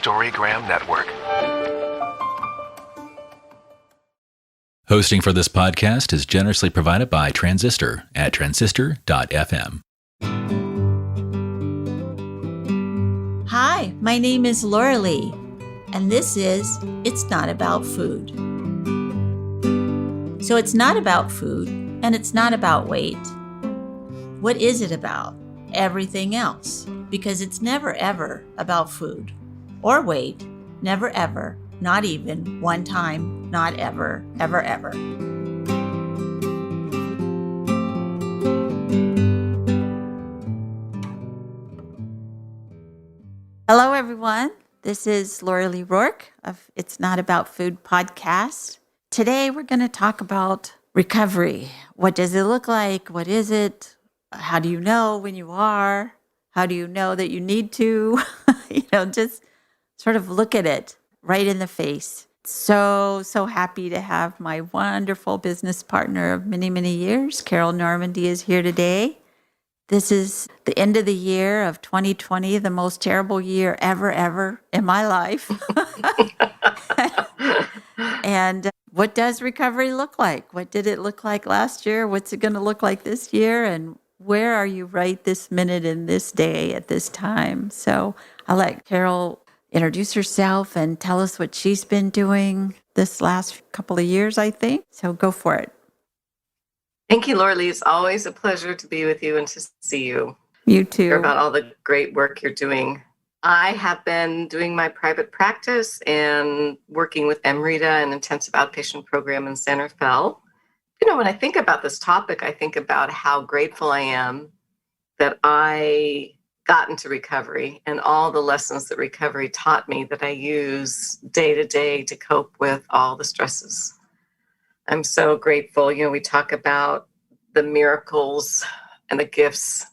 Storygram Network. Hosting for this podcast is generously provided by Transistor at transistor.fm. Hi, my name is Laurelee, and this is It's Not About Food. So it's not about food, and it's not about weight. What is it about? Everything else, because it's never ever about food or weight, never ever, not even one time, not ever, ever, ever. Hello, everyone. This is Laurelee Roark of It's Not About Food podcast. Today, we're going to talk about recovery. What does it look like? What is it? How do you know when you are? How do you know that you need to? Just sort of look at it right in the face. So happy to have my wonderful business partner of many, many years, Carol Normandi, is here today. This is the end of the year of 2020, the most terrible year ever in my life. And what does recovery look like? What did it look like last year? What's it going to look like this year? And where are you right this minute in this day at this time? So I'll let Carol introduce herself and tell us what she's been doing this last couple of years, I think. So go for it. Thank you, Laurelee. It's always a pleasure to be with you and to see you. You too. Hear about all the great work you're doing. I have been doing my private practice and working with MRITA, an intensive outpatient program in San Rafael. When I think about this topic, I think about how grateful I am that I got into recovery and all the lessons that recovery taught me that I use day to day to cope with all the stresses. I'm so grateful. We talk about the miracles and the gifts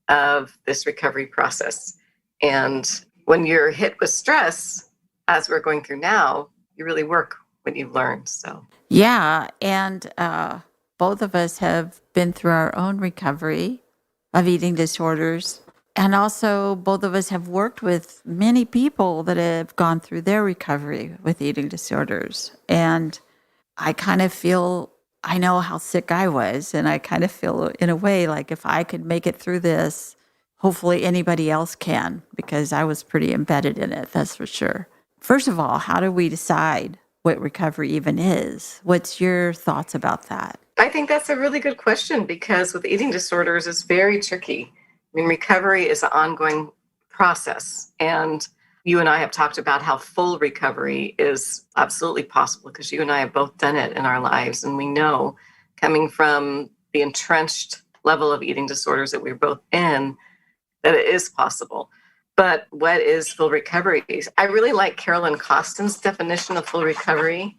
of this recovery process. And when you're hit with stress, as we're going through now, you really work when you've learned. Yeah, and both of us have been through our own recovery of eating disorders. And also, both of us have worked with many people that have gone through their recovery with eating disorders. And I kind of feel, I know how sick I was, and I kind of feel in a way like if I could make it through this, hopefully anybody else can, because I was pretty embedded in it, that's for sure. First of all, how do we decide what recovery even is? What's your thoughts about that? I think that's a really good question, because with eating disorders, it's very tricky. Recovery is an ongoing process. And you and I have talked about how full recovery is absolutely possible, because you and I have both done it in our lives. And we know, coming from the entrenched level of eating disorders that we're both in, that it is possible. But what is full recovery? I really like Carolyn Costin's definition of full recovery.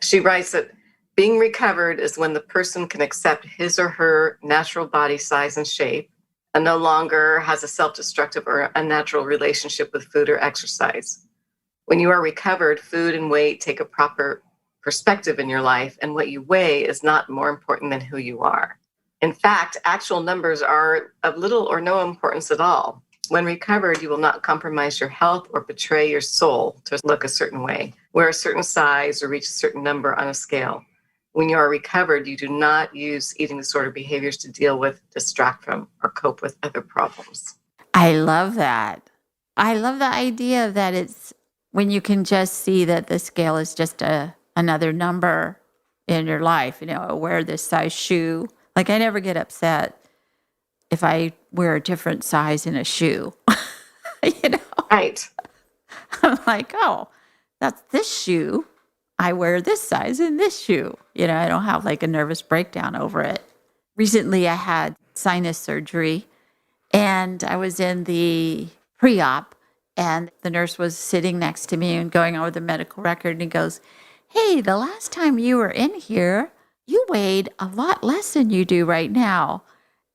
She writes that being recovered is when the person can accept his or her natural body size and shape, and no longer has a self-destructive or unnatural relationship with food or exercise. When you are recovered, food and weight take a proper perspective in your life, and what you weigh is not more important than who you are. In fact, actual numbers are of little or no importance at all. When recovered, you will not compromise your health or betray your soul to look a certain way, wear a certain size, or reach a certain number on a scale. When you are recovered, you do not use eating disorder behaviors to deal with, distract from, or cope with other problems. I love that. I love the idea that it's when you can just see that the scale is just another number in your life. Wear this size shoe. Like, I never get upset if I wear a different size in a shoe. Right. I'm like, oh, that's this shoe. I wear this size in this shoe. I don't have like a nervous breakdown over it. Recently, I had sinus surgery, and I was in the pre-op, and the nurse was sitting next to me and going over the medical record, and he goes, hey, the last time you were in here, you weighed a lot less than you do right now.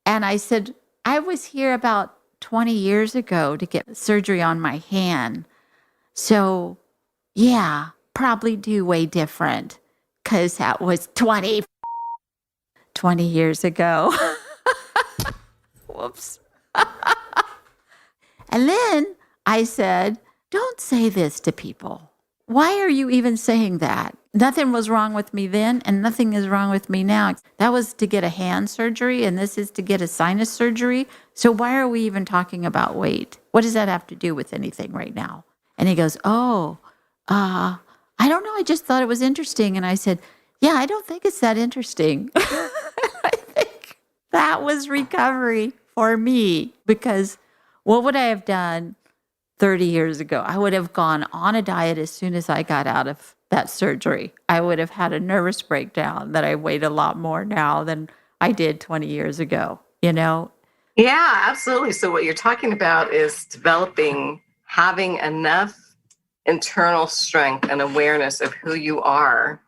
And I said, I was here about 20 years ago to get surgery on my hand. So, yeah, probably do weigh different, because that was 20 years ago. Whoops. And then I said, don't say this to people. Why are you even saying that? Nothing was wrong with me then, and nothing is wrong with me now. That was to get a hand surgery, and this is to get a sinus surgery. So why are we even talking about weight? What does that have to do with anything right now? And he goes, oh, I don't know. I just thought it was interesting. And I said, yeah, I don't think it's that interesting. I think that was recovery for me, because what would I have done 30 years ago? I would have gone on a diet as soon as I got out of that surgery. I would have had a nervous breakdown that I weighed a lot more now than I did 20 years ago, you know? Yeah, absolutely. So what you're talking about is having enough internal strength and awareness of who you are,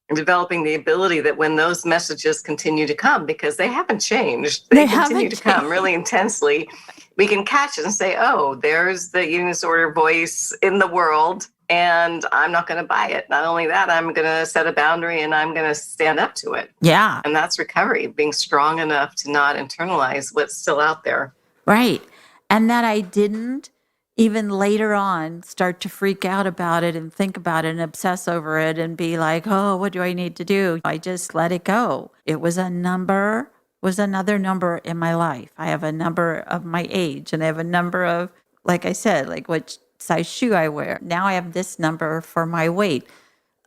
and developing the ability that when those messages continue to come, because they haven't changed, they continue haven't to come really intensely, we can catch it and say, oh, there's the eating disorder voice in the world, and I'm not going to buy it. Not only that, I'm going to set a boundary and I'm going to stand up to it. Yeah. And that's recovery, being strong enough to not internalize what's still out there. Right. And that I didn't even later on start to freak out about it and think about it and obsess over it and be like, oh, what do I need to do? I just let it go. It was another number in my life. I have a number of my age, and I have a number of, like I said, like what size shoe I wear. Now I have this number for my weight.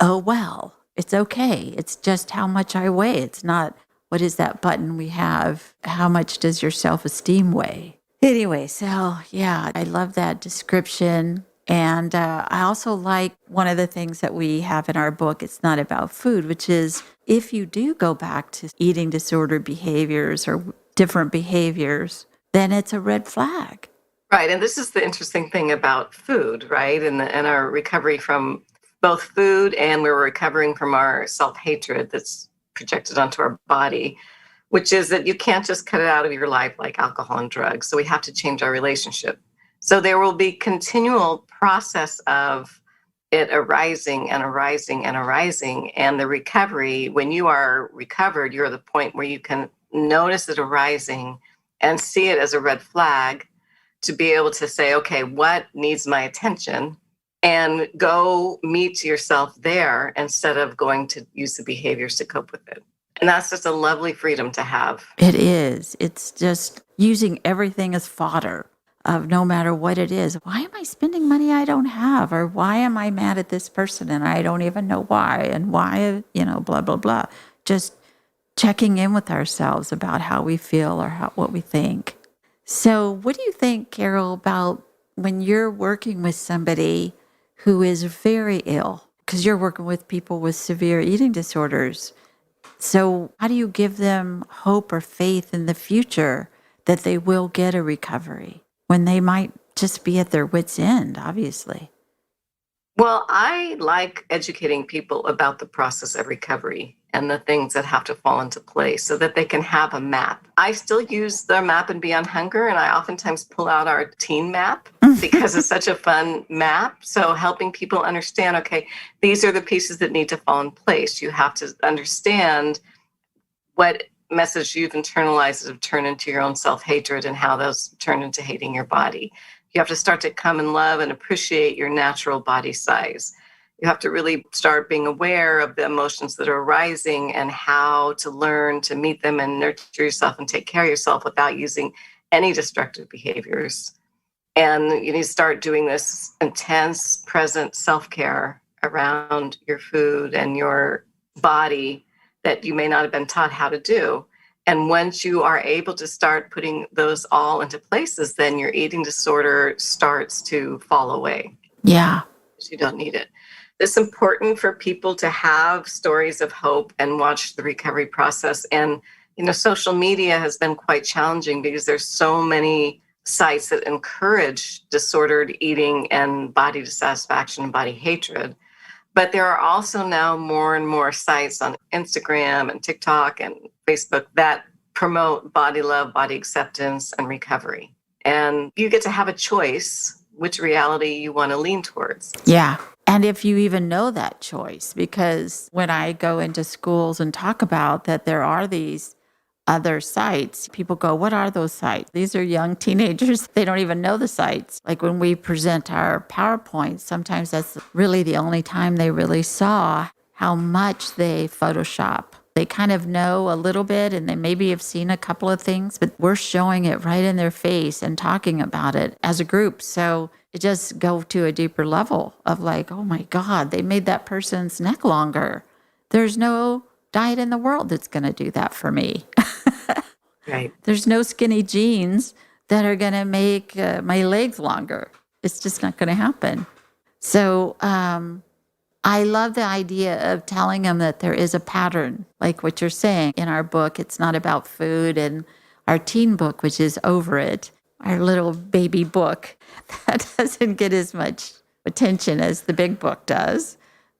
Oh, well, it's okay. It's just how much I weigh. It's not, what is that button we have? How much does your self-esteem weigh? Anyway, so yeah, I love that description. And I also like one of the things that we have in our book, It's Not About Food, which is if you do go back to eating disorder behaviors or different behaviors, then it's a red flag. Right. And this is the interesting thing about food, right? And our recovery from both food, and we're recovering from our self-hatred that's projected onto our body, which is that you can't just cut it out of your life like alcohol and drugs. So we have to change our relationship. So there will be continual process of it arising and arising and arising. And the recovery, when you are recovered, you're at the point where you can notice it arising and see it as a red flag, to be able to say, okay, what needs my attention? And go meet yourself there instead of going to use the behaviors to cope with it. And that's just a lovely freedom to have. It is. It's just using everything as fodder of no matter what it is. Why am I spending money I don't have? Or why am I mad at this person and I don't even know why? And why, blah, blah, blah. Just checking in with ourselves about how we feel or what we think. So what do you think, Carol, about when you're working with somebody who is very ill? Because you're working with people with severe eating disorders. So how do you give them hope or faith in the future that they will get a recovery when they might just be at their wits' end, obviously? Well, I like educating people about the process of recovery and the things that have to fall into place so that they can have a map. I still use the map and Beyond Hunger, and I oftentimes pull out our teen map because it's such a fun map. So helping people understand, okay, these are the pieces that need to fall in place. You have to understand what message you've internalized that have turned into your own self-hatred and how those turn into hating your body. You have to start to come and love and appreciate your natural body size. You have to really start being aware of the emotions that are arising and how to learn to meet them and nurture yourself and take care of yourself without using any destructive behaviors. And you need to start doing this intense, present self-care around your food and your body that you may not have been taught how to do. And once you are able to start putting those all into places, then your eating disorder starts to fall away. Yeah. Because you don't need it. It's important for people to have stories of hope and watch the recovery process. And, social media has been quite challenging because there's so many sites that encourage disordered eating and body dissatisfaction and body hatred. But there are also now more and more sites on Instagram and TikTok and Facebook that promote body love, body acceptance, and recovery. And you get to have a choice which reality you want to lean towards. Yeah. And if you even know that choice, because when I go into schools and talk about that there are these other sites. People go, what are those sites? These are young teenagers. They don't even know the sites. Like when we present our PowerPoints, sometimes that's really the only time they really saw how much they Photoshop. They kind of know a little bit and they maybe have seen a couple of things, but we're showing it right in their face and talking about it as a group. So it just go to a deeper level of like, oh my God, they made that person's neck longer. There's no diet in the world that's going to do that for me. Right. There's no skinny jeans that are going to make my legs longer. It's just not going to happen. So I love the idea of telling them that there is a pattern, like what you're saying. In our book, it's not about food, and our teen book, which is Over It, our little baby book, that doesn't get as much attention as the big book does.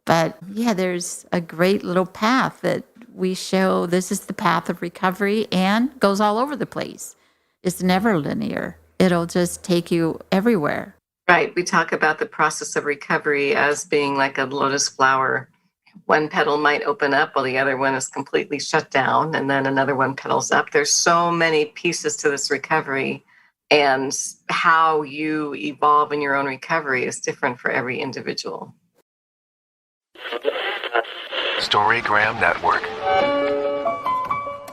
But yeah, there's a great little path that we show. This is the path of recovery and goes all over the place. It's never linear. It'll just take you everywhere. Right. We talk about the process of recovery as being like a lotus flower. One petal might open up while the other one is completely shut down, and then another one petals up. There's so many pieces to this recovery, and how you evolve in your own recovery is different for every individual. Storygram Network.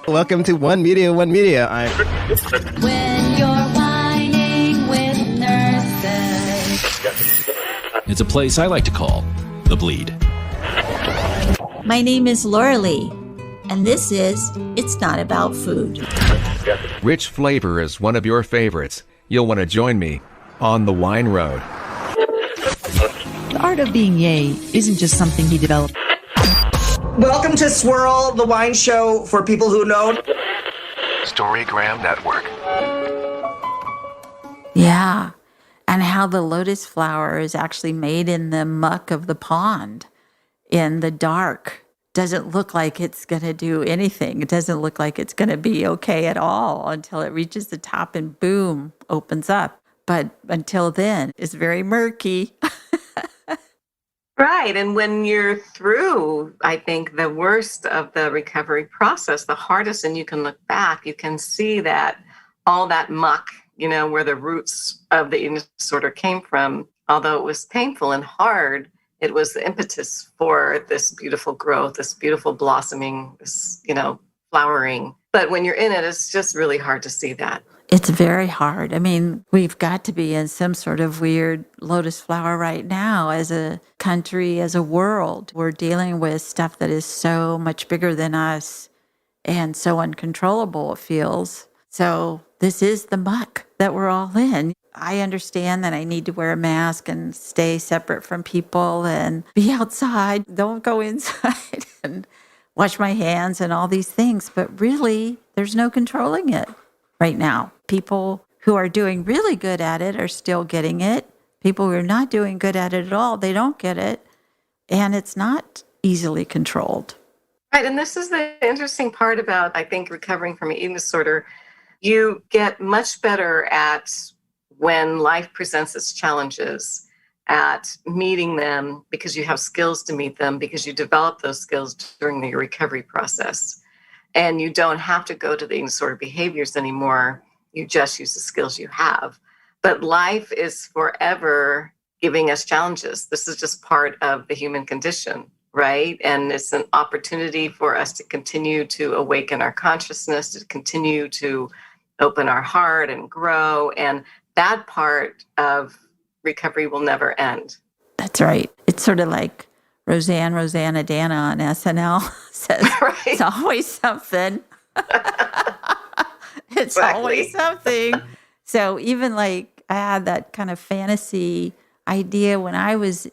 Welcome to One Media, One Media. When you're whining with nurses. It's a place I like to call The Bleed. My name is Laurelee, and this is It's Not About Food. Rich flavor is one of your favorites. You'll want to join me on the Wine Road. The art of being yay isn't just something he developed. Welcome to Swirl, the wine show for people who know. Storygram Network. Yeah. And how the lotus flower is actually made in the muck of the pond in the dark. Doesn't look like it's going to do anything. It doesn't look like it's going to be okay at all until it reaches the top and boom, opens up. But until then, it's very murky. Right. And when you're through, I think, the worst of the recovery process, the hardest, and you can look back, you can see that all that muck, where the roots of the eating disorder came from, although it was painful and hard, it was the impetus for this beautiful growth, this beautiful blossoming, this, flowering. But when you're in it, it's just really hard to see that. It's very hard. I mean, we've got to be in some sort of weird lotus flower right now as a country, as a world. We're dealing with stuff that is so much bigger than us and so uncontrollable, it feels. So this is the muck that we're all in. I understand that I need to wear a mask and stay separate from people and be outside. Don't go inside and wash my hands and all these things. But really, there's no controlling it right now. People who are doing really good at it are still getting it. People who are not doing good at it at all, they don't get it. And it's not easily controlled. Right. And this is the interesting part about, I think, recovering from an eating disorder. You get much better at when life presents its challenges, at meeting them because you have skills to meet them, because you develop those skills during the recovery process. And you don't have to go to the eating disorder behaviors anymore. You just use the skills you have. But life is forever giving us challenges. This is just part of the human condition, right? And it's an opportunity for us to continue to awaken our consciousness, to continue to open our heart and grow. And that part of recovery will never end. That's right. It's sort of like Rosanna Dana on SNL says, Right. It's always something. It's Exactly. always something. So even like I had that kind of fantasy idea when I was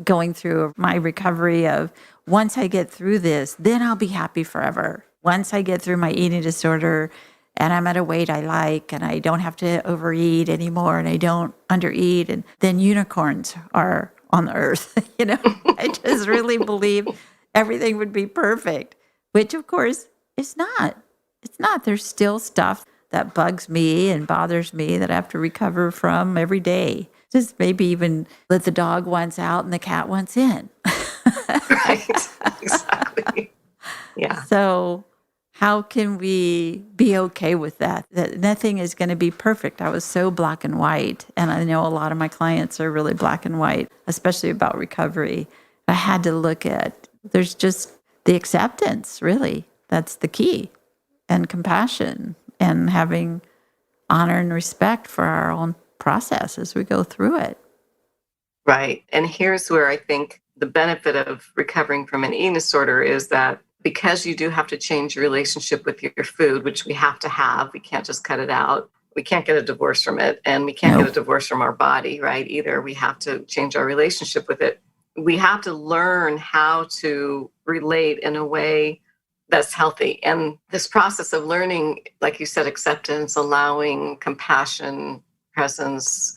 going through my recovery of once I get through this, then I'll be happy forever. Once I get through my eating disorder and I'm at a weight I like and I don't have to overeat anymore and I don't undereat, and then unicorns are on the earth. I just really believe everything would be perfect, which of course it's not. It's not. There's still stuff that bugs me and bothers me that I have to recover from every day. Just maybe even let the dog once out and the cat once in. Right. Exactly. Yeah. So How can we be okay with that? That nothing is going to be perfect. I was so black and white. And I know a lot of my clients are really black and white, especially about recovery. I had to look at, there's just the acceptance, really. That's the key. And compassion and having honor and respect for our own process as we go through it. Right. And here's where I think the benefit of recovering from an eating disorder is that because you do have to change your relationship with your food, which we have to have, we can't just cut it out. We can't get a divorce from it, and we can't get a divorce from our body, right? Either we have to change our relationship with it. We have to learn how to relate in a way that's healthy. And this process of learning, like you said, acceptance, allowing, compassion, presence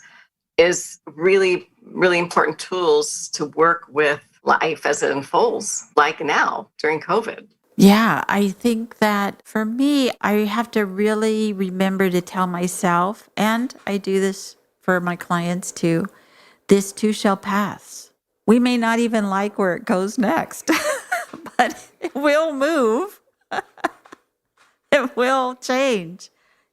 is really, really important tools to work with life as it unfolds, like now during COVID. Yeah, I think that for me, I have to really remember to tell myself, and I do this for my clients too, this too shall pass. We may not even like where it goes next, but it will move. It will change.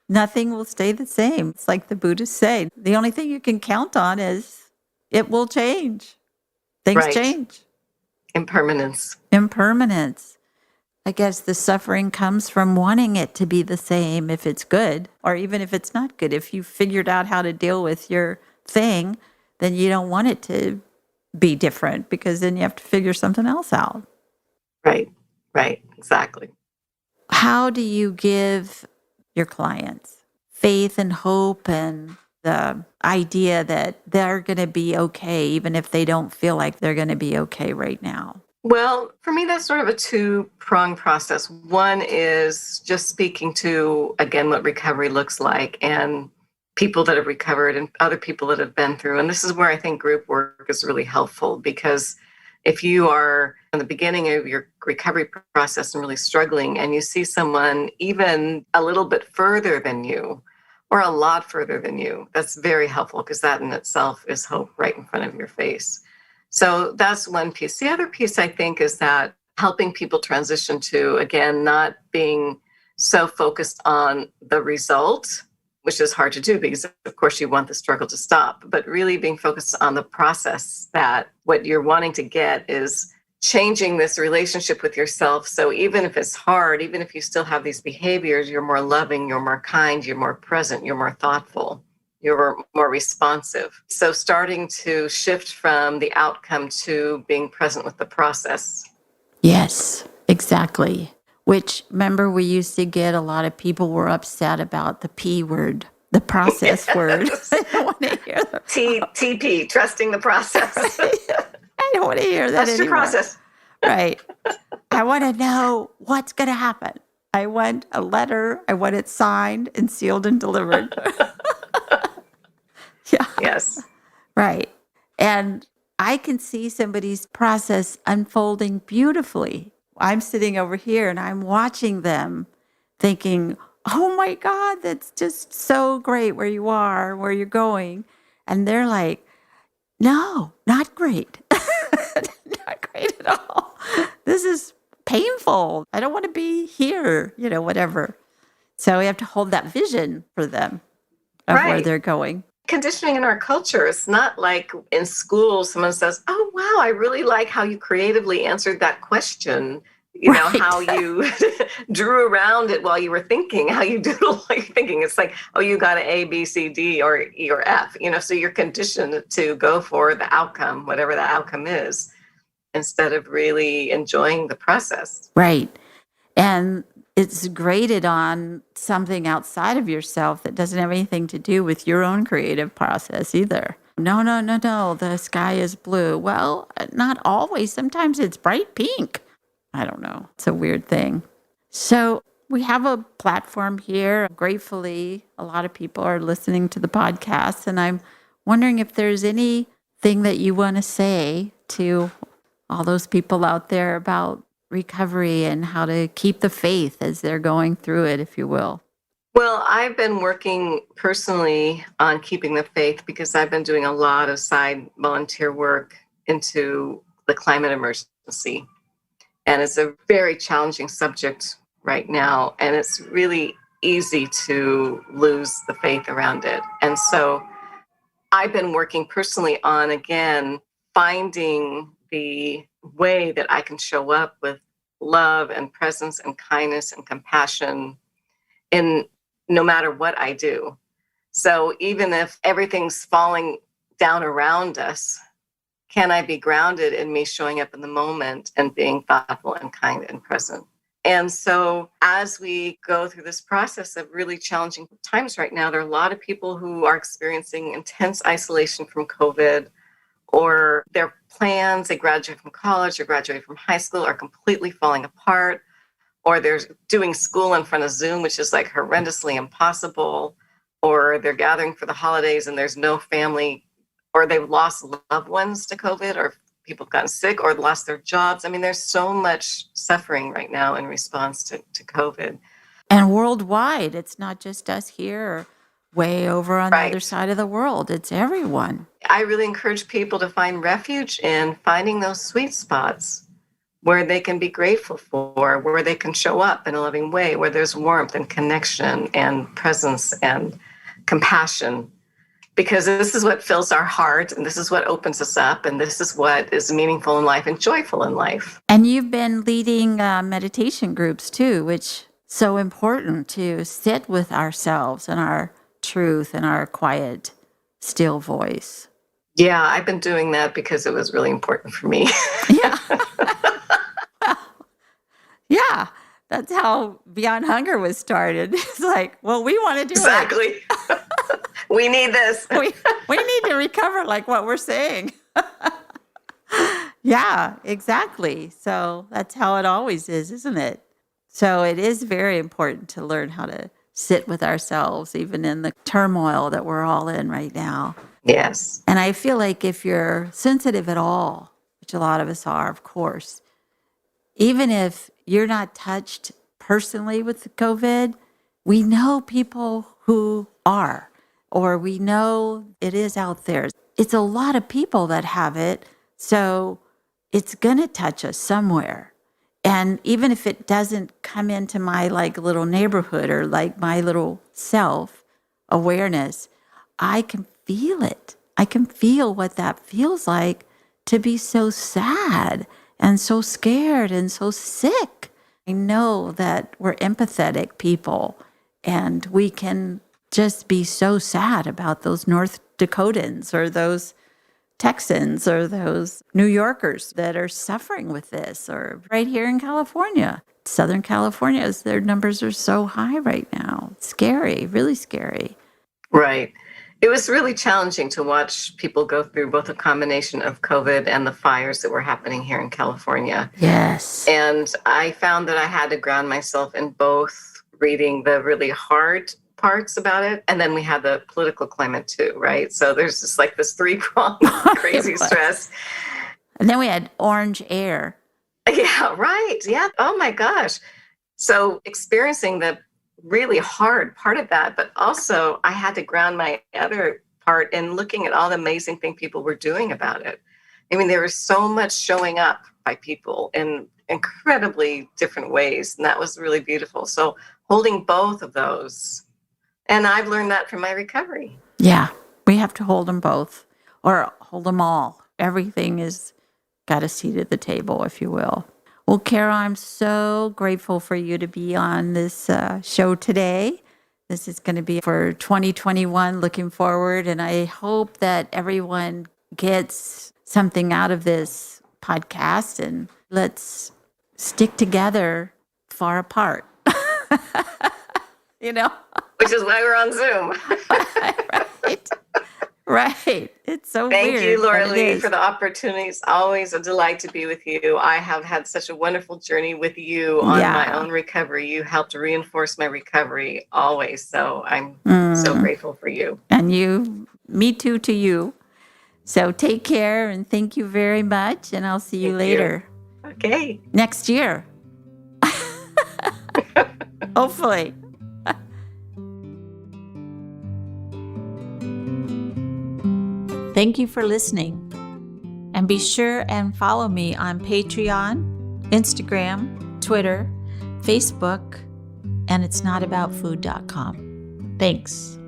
Nothing will stay the same. It's like the Buddhists say. The only thing you can count on is it will change. Things change. Impermanence. Impermanence. I guess the suffering comes from wanting it to be the same if it's good, or even if it's not good. If you figured out how to deal with your thing, then you don't want it to be different because then you have to figure something else out. Right, exactly. How do you give your clients faith and hope and the idea that they're going to be okay, even if they don't feel like they're going to be okay right now? Well, for me, that's sort of a two-pronged process. One is just speaking to, again, what recovery looks like and people that have recovered and other people that have been through. And this is where I think group work is really helpful, because if you are in the beginning of your recovery process and really struggling, and you see someone even a little bit further than you or a lot further than you, that's very helpful, because that in itself is hope right in front of your face. So that's one piece. The other piece, I think, is that helping people transition to, again, not being so focused on the result, which is hard to do because, of course, you want the struggle to stop, but really being focused on the process, that what you're wanting to get is changing this relationship with yourself. So even if it's hard, even if you still have these behaviors, you're more loving, you're more kind, you're more present, you're more thoughtful, you're more responsive. So starting to shift from the outcome to being present with the process. Yes, exactly. Which, remember, we used to get a lot of people were upset about the P word, the process word. I don't want to hear that. TP, trusting the process. I don't want to hear that That's anymore. your process. Right. I want to know what's going to happen. I want a letter. I want it signed and sealed and delivered. Yeah. Yes. Right. And I can see somebody's process unfolding beautifully. I'm sitting over here and I'm watching them thinking, oh my God, that's just so great where you are, where you're going. And they're like, no, not great. Not great at all. This is painful. I don't want to be here, whatever. So we have to hold that vision for them of where they're going. Conditioning in our culture, it's not like in school someone says, oh, wow, I really like how you creatively answered that question. How you drew around it while you were thinking, how you doodle while you're thinking. It's like, oh, you got an A, B, C, D, or E, or F. So you're conditioned to go for the outcome, whatever the outcome is, instead of really enjoying the process. Right. And it's graded on something outside of yourself that doesn't have anything to do with your own creative process either. No, the sky is blue. Well, not always. Sometimes it's bright pink. I don't know. It's a weird thing. So we have a platform here. Gratefully, a lot of people are listening to the podcast, and I'm wondering if there's anything that you want to say to all those people out there about recovery and how to keep the faith as they're going through it, if you will. Well, I've been working personally on keeping the faith because I've been doing a lot of side volunteer work into the climate emergency. And it's a very challenging subject right now, and it's really easy to lose the faith around it. And so I've been working personally on, again, finding the way that I can show up with love and presence and kindness and compassion in no matter what I do. So even if everything's falling down around us, can I be grounded in me showing up in the moment and being thoughtful and kind and present? And so as we go through this process of really challenging times right now, there are a lot of people who are experiencing intense isolation from COVID, or their plans, they graduate from college or graduate from high school, are completely falling apart, or they're doing school in front of Zoom, which is like horrendously impossible, or they're gathering for the holidays and there's no family, or they've lost loved ones to COVID, or people have gotten sick or lost their jobs. I mean, there's so much suffering right now in response to COVID. And worldwide, it's not just us here or way over on the other side of the world. It's everyone. I really encourage people to find refuge in finding those sweet spots where they can be grateful for, where they can show up in a loving way, where there's warmth and connection and presence and compassion. Because this is what fills our heart, and this is what opens us up, and this is what is meaningful in life and joyful in life. And you've been leading meditation groups too, which is so important, to sit with ourselves and our truth and our quiet, still voice. Yeah, I've been doing that because it was really important for me. Yeah. Yeah. That's how Beyond Hunger was started. It's like, well, we want to do it. Exactly. We need this. we need to recover like what we're saying. Yeah, exactly. So that's how it always is, isn't it? So it is very important to learn how to sit with ourselves, even in the turmoil that we're all in right now. Yes. And I feel like if you're sensitive at all, which a lot of us are, of course, even if you're not touched personally with COVID, we know people who are, or we know it is out there. It's a lot of people that have it, so it's going to touch us somewhere. And even if it doesn't come into my like little neighborhood or like my little self-awareness, I can feel it. I can feel what that feels like to be so sad and so scared and so sick. I know that we're empathetic people, and we can just be so sad about those North Dakotans or those Texans or those New Yorkers that are suffering with this, or right here in California. Southern California, their numbers are so high right now. It's scary, really scary. Right. It was really challenging to watch people go through both a combination of COVID and the fires that were happening here in California. Yes. And I found that I had to ground myself in both reading the really hard parts about it, and then we had the political climate too, right? So there's just like this three-pronged crazy stress. And then we had orange air. Yeah, right. Yeah. Oh my gosh. So experiencing the really hard part of that, but also I had to ground my other part in looking at all the amazing things people were doing about it. I mean, there was so much showing up by people in incredibly different ways, and that was really beautiful. So holding both of those, and I've learned that from my recovery. Yeah, we have to hold them both, or hold them all. Everything is got a seat at the table, if you will. Well, Carol, I'm so grateful for you to be on this show today. This is going to be for 2021, looking forward. And I hope that everyone gets something out of this podcast, and let's stick together far apart. You know? Which is why we're on Zoom. Right. It's so Thank weird. you, Laurelee, for the opportunity. It's always a delight to be with you. I have had such a wonderful journey with you on my own recovery. You helped reinforce my recovery always. So I'm so grateful for you. And you, me too to you. So take care, and thank you very much. And I'll see you later. Okay. Next year. Hopefully. Thank you for listening. And be sure and follow me on Patreon, Instagram, Twitter, Facebook, and it's notaboutfood.com. Thanks.